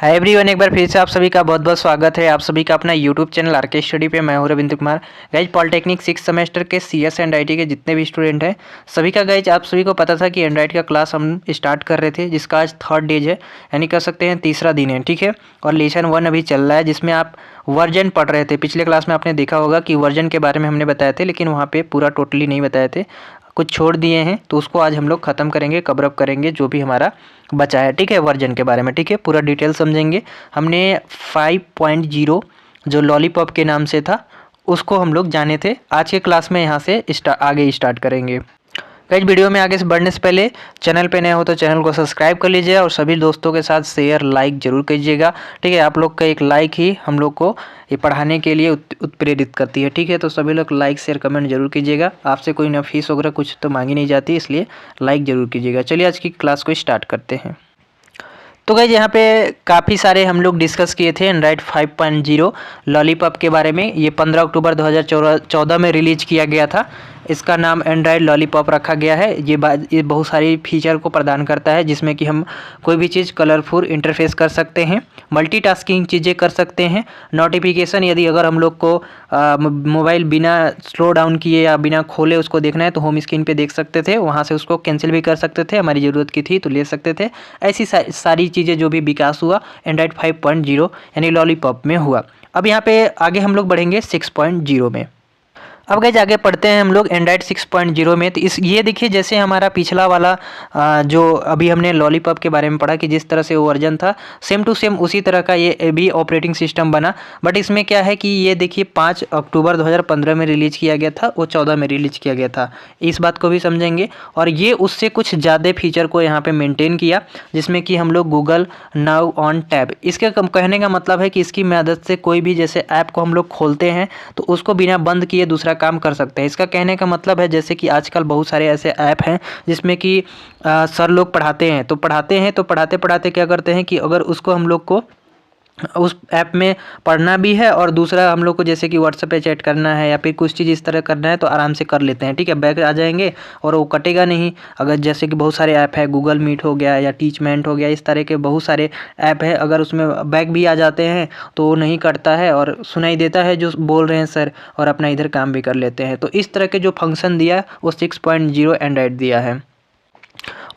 Hi everyone, एक बार फिर से आप सभी का बहुत बहुत स्वागत है। आप सभी का अपना यूट्यूब चैनल आर के स्टडी पे। मैं हूं Ravindra Kumar. Guys polytechnic 6 semester के CS एंड IT के जितने भी स्टूडेंट हैं सभी का गाइज आप सभी को पता था कि एंड्रॉइड का क्लास हम स्टार्ट कर रहे थे, जिसका आज 3rd डेज है, यानी कह सकते हैं तीसरा दिन है। ठीक है, और लेसन 1 अभी चल रहा है जिसमें आप वर्जन पढ़ रहे थे। पिछले क्लास में आपने देखा होगा कि वर्जन के बारे में हमने बताए थे, लेकिन वहाँ पे पूरा टोटली नहीं बताए थे, कुछ छोड़ दिए हैं। तो उसको आज हम लोग ख़त्म करेंगे, कवर अप करेंगे जो भी हमारा बचा है। ठीक है, वर्जन के बारे में। ठीक है, पूरा डिटेल समझेंगे। हमने 5.0 जो लॉलीपॉप के नाम से था उसको हम लोग जाने थे। आज के क्लास में यहाँ से आगे स्टार्ट करेंगे। गाइस वीडियो में आगे से बढ़ने से पहले चैनल पे नए हो तो चैनल को सब्सक्राइब कर लीजिए और सभी दोस्तों के साथ शेयर लाइक जरूर कीजिएगा। ठीक है, आप लोग का एक लाइक ही हम लोग को ये पढ़ाने के लिए उत्प्रेरित करती है। ठीक है, तो सभी लोग लाइक शेयर कमेंट जरूर कीजिएगा। आपसे कोई ना फीस वगैरह कुछ तो मांगी नहीं जाती, इसलिए लाइक जरूर कीजिएगा। चलिए आज की क्लास को स्टार्ट करते हैं। तो गाइस यहाँ पे काफ़ी सारे हम लोग डिस्कस किए थे एंड्रॉइड 5.0 लॉलीपॉप के बारे में। ये 15 अक्टूबर 2014 में रिलीज किया गया था। इसका नाम एंड्रॉइड लॉलीपॉप रखा गया है। ये बहुत सारी फीचर को प्रदान करता है, जिसमें कि हम कोई भी चीज़ कलरफुल इंटरफेस कर सकते हैं, मल्टीटास्किंग चीज़ें कर सकते हैं, नोटिफिकेशन यदि अगर हम लोग को मोबाइल बिना स्लो डाउन किए या बिना खोले उसको देखना है तो होम स्क्रीन पे देख सकते थे, वहाँ से उसको कैंसिल भी कर सकते थे, हमारी ज़रूरत की थी तो ले सकते थे। ऐसी सारी चीज़ें जो भी विकास हुआ एंड्रॉइड 5.0 यानी लॉलीपॉप में हुआ। अब यहाँ पे आगे हम लोग बढ़ेंगे 6.0 में। अब गाइस आगे पढ़ते हैं हम लोग एंड्रॉइड 6.0 में। तो ये देखिए, जैसे हमारा पिछला वाला जो अभी हमने लॉलीपॉप के बारे में पढ़ा कि जिस तरह से वो वर्जन था, सेम टू सेम उसी तरह का ये भी ऑपरेटिंग सिस्टम बना। बट इसमें क्या है कि ये देखिए 5 अक्टूबर 2015 में रिलीज किया गया था, वो 14 में रिलीज किया गया था। इस बात को भी समझेंगे। और ये उससे कुछ ज़्यादा फीचर को यहाँ पर मेनटेन किया, जिसमें कि हम लोग गूगल नाउ ऑन टैब, इसके कहने का मतलब है कि इसकी मदद से कोई भी जैसे ऐप को हम लोग खोलते हैं तो उसको बिना बंद किए दूसरा काम कर सकते हैं। इसका कहने का मतलब है जैसे कि आजकल बहुत सारे ऐसे ऐप हैं जिसमें कि सर लोग पढ़ाते हैं तो पढ़ाते पढ़ाते क्या करते हैं कि अगर उसको हम लोग को उस ऐप में पढ़ना भी है और दूसरा हम लोग को जैसे कि व्हाट्सएप पे चैट करना है या फिर कुछ चीज़ इस तरह करना है तो आराम से कर लेते हैं। ठीक है, बैक आ जाएंगे और वो कटेगा नहीं। अगर जैसे कि बहुत सारे ऐप है, गूगल मीट हो गया या टीचमेंट हो गया, इस तरह के बहुत सारे ऐप है, अगर उसमें बैक भी आ जाते हैं तो वो नहीं कटता है और सुनाई देता है जो बोल रहे हैं सर, और अपना इधर काम भी कर लेते हैं। तो इस तरह के जो फंक्शन दिया वो 6.0 एंड्रॉइड दिया है।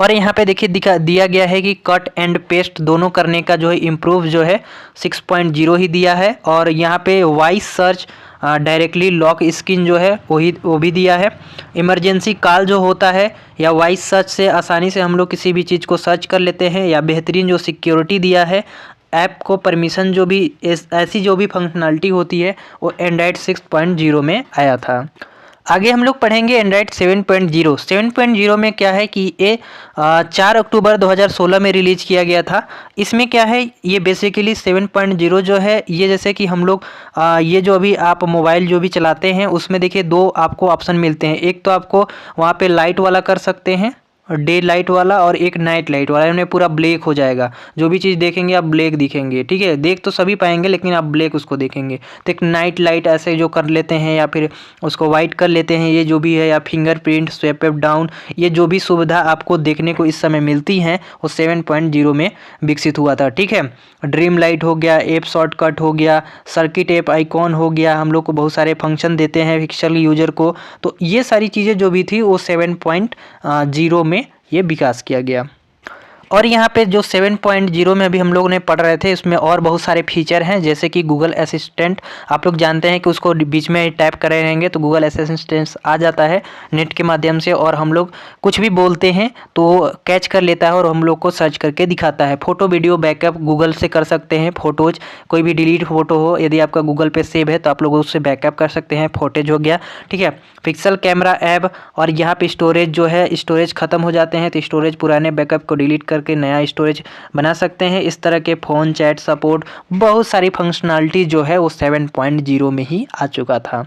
और यहाँ पे देखिए दिया गया है कि कट एंड पेस्ट दोनों करने का जो है इम्प्रूव जो है 6.0 ही दिया है। और यहाँ पे voice search directly lock screen जो है वो भी दिया है। इमरजेंसी कॉल जो होता है या वॉइस सर्च से आसानी से हम लोग किसी भी चीज़ को सर्च कर लेते हैं। या बेहतरीन जो सिक्योरिटी दिया है, ऐप को परमिशन जो भी ऐसी जो भी फंक्शनलिटी होती है वो एंड्रॉइड 6.0 में आया था। आगे हम लोग पढ़ेंगे एंड्रॉइड 7.0। 7.0 में क्या है कि ये 4 अक्टूबर 2016 में रिलीज किया गया था। इसमें क्या है, ये बेसिकली 7.0 जो है ये जैसे कि हम लोग ये जो अभी आप मोबाइल जो भी चलाते हैं उसमें देखिए 2 आपको ऑप्शन मिलते हैं। एक तो आपको वहाँ पे लाइट वाला कर सकते हैं, डे लाइट वाला, और एक नाइट लाइट वाला, इनमें पूरा ब्लैक हो जाएगा। जो भी चीज़ देखेंगे आप ब्लैक दिखेंगे। ठीक है, देख तो सभी पाएंगे लेकिन आप ब्लैक उसको देखेंगे। तो एक नाइट लाइट ऐसे जो कर लेते हैं या फिर उसको वाइट कर लेते हैं, ये जो भी है, या फिंगरप्रिंट स्वैप अप डाउन, ये जो भी सुविधा आपको देखने को इस समय मिलती हैं वो 7.0 में विकसित हुआ था। ठीक है, ड्रीम लाइट हो गया, ऐप शॉर्टकट हो गया, सर्किट ऐप आइकॉन हो गया, हम लोग को बहुत सारे फंक्शन देते हैं पिक्सल यूजर को। तो ये सारी चीज़ें जो भी थी वो 7.0 में ये विकास किया गया। और यहाँ पे जो 7.0 में अभी हम लोग ने पढ़ रहे थे इसमें और बहुत सारे फीचर हैं, जैसे कि गूगल असिस्टेंट। आप लोग जानते हैं कि उसको बीच में टाइप करे रहेंगे तो गूगल असिस्टेंट आ जाता है नेट के माध्यम से, और हम लोग कुछ भी बोलते हैं तो कैच कर लेता है और हम लोग को सर्च करके दिखाता है। फोटो वीडियो बैकअप गूगल से कर सकते हैं। फोटोज कोई भी डिलीट फोटो हो यदि आपका गूगल पे सेव है तो आप लोग उससे बैकअप कर सकते हैं, फोटेज हो गया। ठीक है, पिक्सल कैमरा ऐप, और यहाँ पे स्टोरेज जो है, स्टोरेज ख़त्म हो जाते हैं तो स्टोरेज पुराने बैकअप को डिलीट करके नया स्टोरेज बना सकते हैं। इस तरह के फ़ोन चैट सपोर्ट, बहुत सारी फंक्शनलिटी जो है वो 7.0 में ही आ चुका था।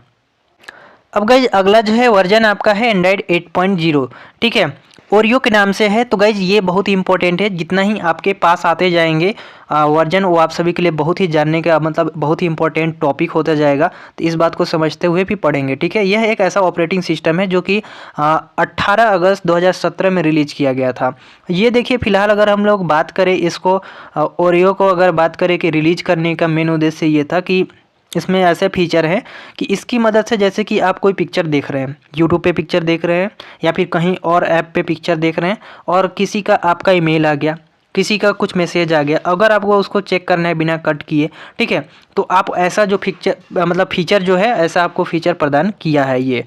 अब गाइस अगला जो है वर्जन आपका है एंड्रॉइड 8.0। ठीक है, ओरियो के नाम से है। तो गाइज ये बहुत ही इंपॉर्टेंट है, जितना ही आपके पास आते जाएंगे वर्जन, वो आप सभी के लिए बहुत ही जानने का मतलब बहुत ही इंपॉर्टेंट टॉपिक होता जाएगा। तो इस बात को समझते हुए भी पढ़ेंगे, ठीक है। यह एक ऐसा ऑपरेटिंग सिस्टम है जो कि 18 अगस्त 2017 में रिलीज किया गया था। ये देखिए फिलहाल अगर हम लोग बात करें इसको, ओरियो को अगर बात करें कि रिलीज करने का मेन उद्देश्य ये था कि इसमें ऐसे फीचर है कि इसकी मदद से, जैसे कि आप कोई पिक्चर देख रहे हैं, यूट्यूब पे पिक्चर देख रहे हैं या फिर कहीं और ऐप पे पिक्चर देख रहे हैं, और किसी का आपका ईमेल आ गया, किसी का कुछ मैसेज आ गया, अगर आपको उसको चेक करना है बिना कट किए, ठीक है, तो आप ऐसा जो फीचर जो है, ऐसा आपको फीचर प्रदान किया है ये,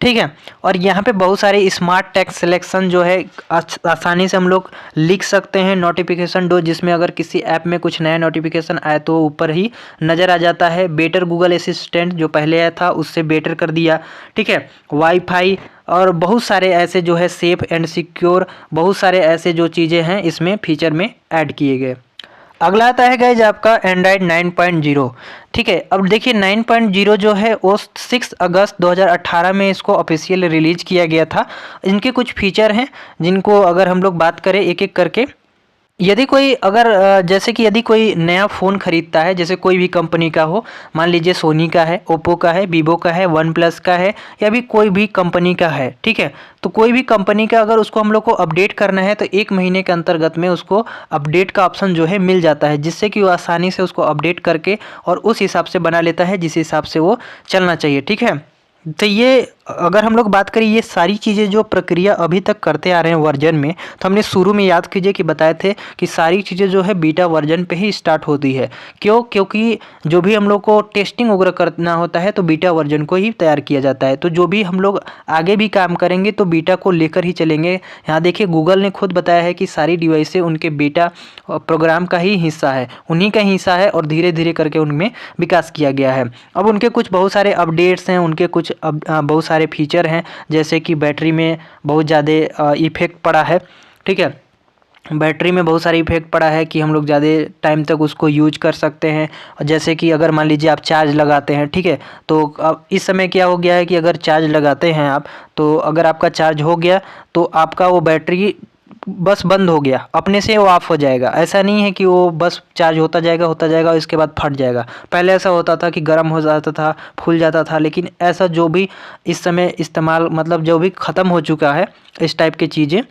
ठीक है। और यहाँ पे बहुत सारे स्मार्ट टेक्स्ट सिलेक्शन जो है आसानी से हम लोग लिख सकते हैं, नोटिफिकेशन डो, जिसमें अगर किसी ऐप में कुछ नया नोटिफिकेशन आए तो ऊपर ही नज़र आ जाता है। बेटर गूगल असिस्टेंट जो पहले आया था उससे बेटर कर दिया, ठीक है। वाईफाई और बहुत सारे ऐसे जो है सेफ एंड सिक्योर, बहुत सारे ऐसे जो चीज़ें हैं इसमें फीचर में ऐड किए गए। अगला आता है गाइज आपका एंड्रॉयड 9.0, ठीक है। अब देखिए 9.0 जो है वो 6 अगस्त 2018 में इसको ऑफिशियल रिलीज किया गया था। इनके कुछ फीचर हैं जिनको अगर हम लोग बात करें एक एक करके, यदि कोई अगर जैसे कि यदि कोई नया फ़ोन ख़रीदता है, जैसे कोई भी कंपनी का हो, मान लीजिए सोनी का है, ओप्पो का है, वीवो का है, वन प्लस का है, या भी कोई भी कंपनी का है, ठीक है। तो कोई भी कंपनी का अगर उसको हम लोग को अपडेट करना है तो 1 महीने के अंतर्गत में उसको अपडेट का ऑप्शन जो है मिल जाता है, जिससे कि वो आसानी से उसको अपडेट करके और उस हिसाब से बना लेता है जिस हिसाब से वो चलना चाहिए, ठीक है। तो ये अगर हम लोग बात करें, ये सारी चीज़ें जो प्रक्रिया अभी तक करते आ रहे हैं वर्जन में, तो हमने शुरू में याद कीजिए कि बताए थे कि सारी चीज़ें जो है बीटा वर्जन पे ही स्टार्ट होती है। क्यों? क्योंकि जो भी हम लोग को टेस्टिंग वगैरह करना होता है तो बीटा वर्जन को ही तैयार किया जाता है। तो जो भी हम लोग आगे भी काम करेंगे तो बीटा को लेकर ही चलेंगे। यहाँ देखिए गूगल ने खुद बताया है कि सारी डिवाइसें उनके बीटा प्रोग्राम का ही हिस्सा है, उन्हीं का हिस्सा है, और धीरे धीरे करके उनमें विकास किया गया है। अब उनके कुछ बहुत सारे अपडेट्स हैं, उनके कुछ बहुत सारे फीचर हैं, जैसे कि बैटरी में बहुत ज़्यादा इफेक्ट पड़ा है, ठीक है। बैटरी में बहुत सारी इफेक्ट पड़ा है कि हम लोग ज़्यादा टाइम तक उसको यूज कर सकते हैं। और जैसे कि अगर मान लीजिए आप चार्ज लगाते हैं, ठीक है, तो अब इस समय क्या हो गया है कि अगर चार्ज लगाते हैं आप, तो अगर आपका चार्ज हो गया तो आपका वो बैटरी बस बंद हो गया, अपने से वो ऑफ हो जाएगा। ऐसा नहीं है कि वो बस चार्ज होता जाएगा और इसके बाद फट जाएगा। पहले ऐसा होता था कि गर्म हो जाता था, फूल जाता था, लेकिन ऐसा जो भी इस समय इस्तेमाल मतलब जो भी ख़त्म हो चुका है इस टाइप की चीज़ें।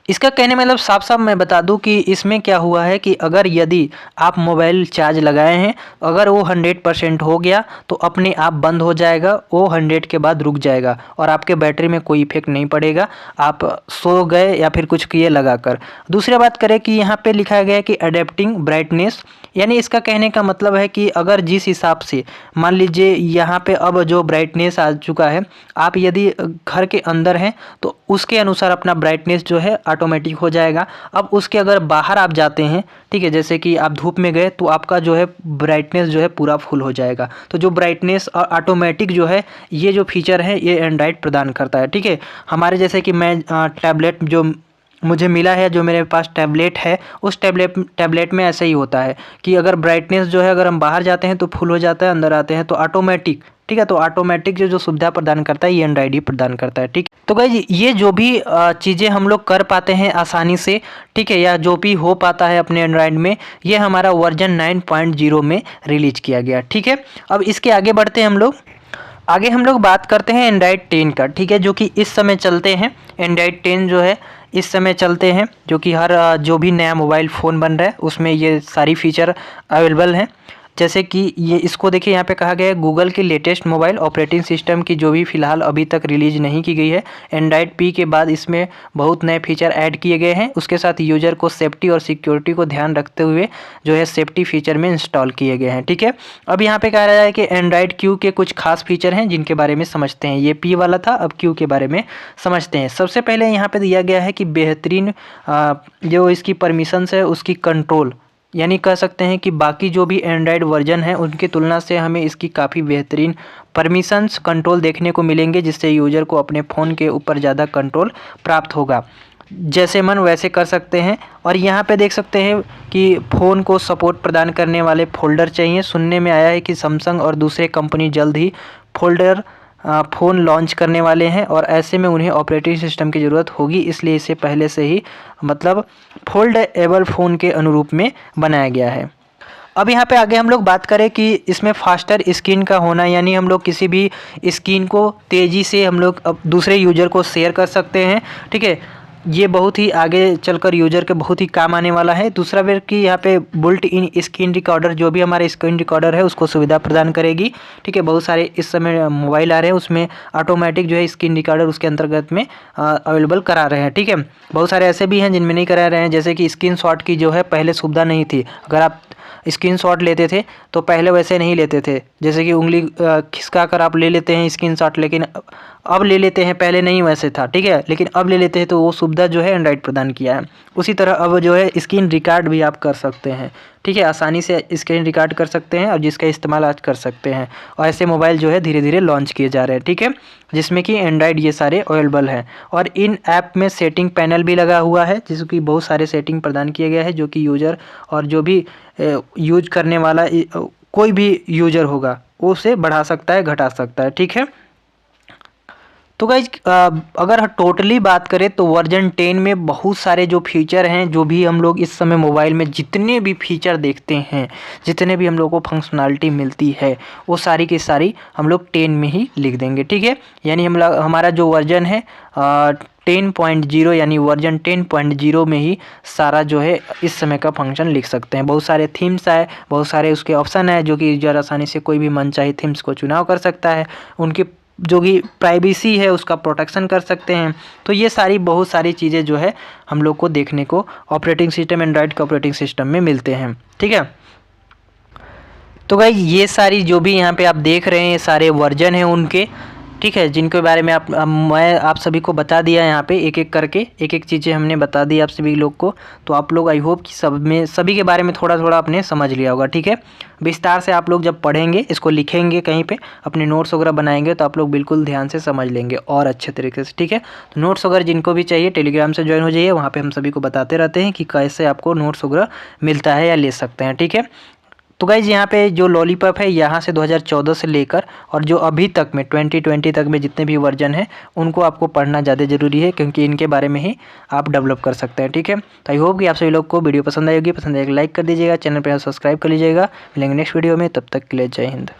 इसका कहने मतलब साफ साफ मैं बता दूं कि इसमें क्या हुआ है कि अगर यदि आप मोबाइल चार्ज लगाए हैं, अगर वो 100% हो गया तो अपने आप बंद हो जाएगा, वो 100 के बाद रुक जाएगा और आपके बैटरी में कोई इफेक्ट नहीं पड़ेगा, आप सो गए या फिर कुछ किए लगाकर। दूसरी बात करें कि यहाँ पे लिखा गया है कि अडेप्टिंग ब्राइटनेस, यानी इसका कहने का मतलब है कि अगर जिस हिसाब से मान लीजिए यहाँ पे अब जो ब्राइटनेस आ चुका है, आप यदि घर के अंदर हैं तो उसके अनुसार अपना ब्राइटनेस जो है ऑटोमेटिक हो जाएगा। अब उसके अगर बाहर आप जाते हैं, ठीक है, जैसे कि आप धूप में गए तो आपका जो है ब्राइटनेस जो है पूरा फुल हो जाएगा। तो जो ब्राइटनेस और ऑटोमेटिक जो है ये जो फीचर है ये एंड्रॉइड प्रदान करता है, ठीक है। हमारे जैसे कि मैं टैबलेट जो मुझे मिला है, जो मेरे पास टैबलेट है, उस टैबलेट में ऐसा ही होता है कि अगर ब्राइटनेस जो है अगर हम बाहर जाते हैं तो फुल हो जाता है, अंदर आते हैं तो ऑटोमेटिक, ठीक है। तो ऑटोमेटिक जो सुविधा प्रदान करता है ये एंड्रॉइड ही प्रदान करता है, ठीक। तो गाइज ये जो भी चीज़ें हम लोग कर पाते हैं आसानी से, ठीक है, या जो भी हो पाता है अपने एंड्रॉइड में, ये हमारा वर्जन 9.0 में रिलीज किया गया, ठीक है। अब इसके आगे बढ़ते हैं हम लोग बात करते हैं एंड्रॉइड 10 का, ठीक है, जो कि इस समय चलते हैं। एंड्रॉइड 10 जो है इस समय चलते हैं, जो कि हर जो भी नया मोबाइल फ़ोन बन रहा है उसमें ये सारी फीचर अवेलेबल हैं। जैसे कि ये इसको देखिए यहाँ पे कहा गया है गूगल की लेटेस्ट मोबाइल ऑपरेटिंग सिस्टम की जो भी फ़िलहाल अभी तक रिलीज नहीं की गई है। एंड्रॉइड पी के बाद इसमें बहुत नए फीचर ऐड किए गए हैं, उसके साथ यूज़र को सेफ्टी और सिक्योरिटी को ध्यान रखते हुए जो है सेफ्टी फीचर में इंस्टॉल किए गए हैं, ठीक है। अब यहाँ पे कहा रहा है कि एंड्रॉइड क्यू के कुछ खास फीचर हैं जिनके बारे में समझते हैं। ये पी वाला था, अब क्यू के बारे में समझते हैं। सबसे पहले यहाँ पर दिया गया है कि बेहतरीन जो इसकी परमिशंस है उसकी कंट्रोल, यानी कह सकते हैं कि बाकी जो भी एंड्रॉयड वर्जन है उनकी तुलना से हमें इसकी काफ़ी बेहतरीन परमिशंस कंट्रोल देखने को मिलेंगे, जिससे यूज़र को अपने फ़ोन के ऊपर ज़्यादा कंट्रोल प्राप्त होगा, जैसे मन वैसे कर सकते हैं। और यहाँ पे देख सकते हैं कि फ़ोन को सपोर्ट प्रदान करने वाले फ़ोल्डर चाहिए। सुनने में आया है कि सैमसंग और दूसरे कंपनी जल्द ही फ़ोल्डर फ़ोन लॉन्च करने वाले हैं और ऐसे में उन्हें ऑपरेटिंग सिस्टम की ज़रूरत होगी, इसलिए इसे पहले से ही मतलब फोल्डेबल फ़ोन के अनुरूप में बनाया गया है। अब यहाँ पे आगे हम लोग बात करें कि इसमें फास्टर स्क्रीन का होना, यानी हम लोग किसी भी स्क्रीन को तेज़ी से हम लोग अब दूसरे यूज़र को शेयर कर सकते हैं। ठीक है, ये बहुत ही आगे चलकर यूज़र के बहुत ही काम आने वाला है। दूसरा फिर कि यहाँ पे बुल्ट इन स्क्रीन रिकॉर्डर, जो भी हमारा स्क्रीन रिकॉर्डर है उसको सुविधा प्रदान करेगी। ठीक है, बहुत सारे इस समय मोबाइल आ रहे हैं उसमें ऑटोमेटिक जो है स्क्रीन रिकॉर्डर उसके अंतर्गत में अवेलेबल करा रहे हैं। ठीक है, बहुत सारे ऐसे भी हैं जिनमें नहीं करा रहे हैं, जैसे कि स्क्रीनशॉट की जो है पहले सुविधा नहीं थी। अगर आप स्क्रीनशॉट लेते थे तो पहले वैसे नहीं लेते थे, जैसे कि उंगली खिसका कर आप ले लेते हैं स्क्रीनशॉट, लेकिन अब ले लेते हैं, पहले नहीं वैसे था। ठीक है, लेकिन अब ले लेते हैं, तो वो सुविधा जो है एंड्रॉइड प्रदान किया है। उसी तरह अब जो है स्क्रीन रिकॉर्ड भी आप कर सकते हैं। ठीक है, आसानी से स्क्रीन रिकॉर्ड कर सकते हैं और जिसका इस्तेमाल आज कर सकते हैं। और ऐसे मोबाइल जो है धीरे धीरे लॉन्च किए जा रहे हैं। ठीक है, जिसमें कि एंड्रॉइड ये सारे अवेलेबल हैं। और इन ऐप में सेटिंग पैनल भी लगा हुआ है, जिसकी बहुत सारे सेटिंग प्रदान किए गए हैं, जो कि यूज़र और जो भी यूज करने वाला कोई भी यूज़र होगा वो उसे बढ़ा सकता है, घटा सकता है। ठीक है, तो गाइज अगर टोटली बात करें तो वर्जन 10 में बहुत सारे जो फीचर हैं, जो भी हम लोग इस समय मोबाइल में जितने भी फीचर देखते हैं, जितने भी हम लोग को फंक्शनलिटी मिलती है, वो सारी की सारी हम लोग 10 में ही लिख देंगे। ठीक है, यानी हमारा जो वर्जन है 10.0 यानी वर्जन 10.0 में ही सारा जो है इस समय का फंक्शन लिख सकते हैं। बहुत सारे थीम्स आए, बहुत सारे उसके ऑप्शन है, जो कि यूजर आसानी से कोई भी मनचाही थीम्स को चुनाव कर सकता है, उनकी जो कि प्राइवेसी है उसका प्रोटेक्शन कर सकते हैं। तो ये सारी बहुत सारी चीज़ें जो है हम लोग को देखने को ऑपरेटिंग सिस्टम एंड्रॉइड के ऑपरेटिंग सिस्टम में मिलते हैं। ठीक है, तो गाइस ये सारी जो भी यहाँ पे आप देख रहे हैं ये सारे वर्जन हैं उनके। ठीक है, जिनके बारे में मैं आप सभी को बता दिया यहाँ पे, एक एक करके एक एक चीज़ें हमने बता दी आप सभी लोग को। तो आप लोग आई होप कि सभी के बारे में थोड़ा थोड़ा आपने समझ लिया होगा। ठीक है, विस्तार से आप लोग जब पढ़ेंगे, इसको लिखेंगे कहीं पे, अपने नोट्स वगैरह बनाएंगे, तो आप लोग बिल्कुल ध्यान से समझ लेंगे और अच्छे तरीके से। ठीक है, तो नोट्स वगैरह जिनको भी चाहिए टेलीग्राम से ज्वाइन हो जाइए, वहाँ पर हम सभी को बताते रहते हैं कि कैसे आपको नोट्स वगैरह मिलता है या ले सकते हैं। ठीक है, तो गाइज यहाँ पे जो लॉलीपॉप है, यहाँ से 2014 से लेकर और जो अभी तक में 2020 तक में जितने भी वर्जन है उनको आपको पढ़ना ज़्यादा ज़रूरी है, क्योंकि इनके बारे में ही आप डेवलप कर सकते हैं। ठीक है, तो आई होप कि आप सभी लोग को वीडियो पसंद आएगी। पसंद आएगी लाइक कर दीजिएगा, चैनल पर सब्सक्राइब कर लीजिएगा। मिलेंगे नेक्स्ट वीडियो में, तब तक के लिए जय हिंद।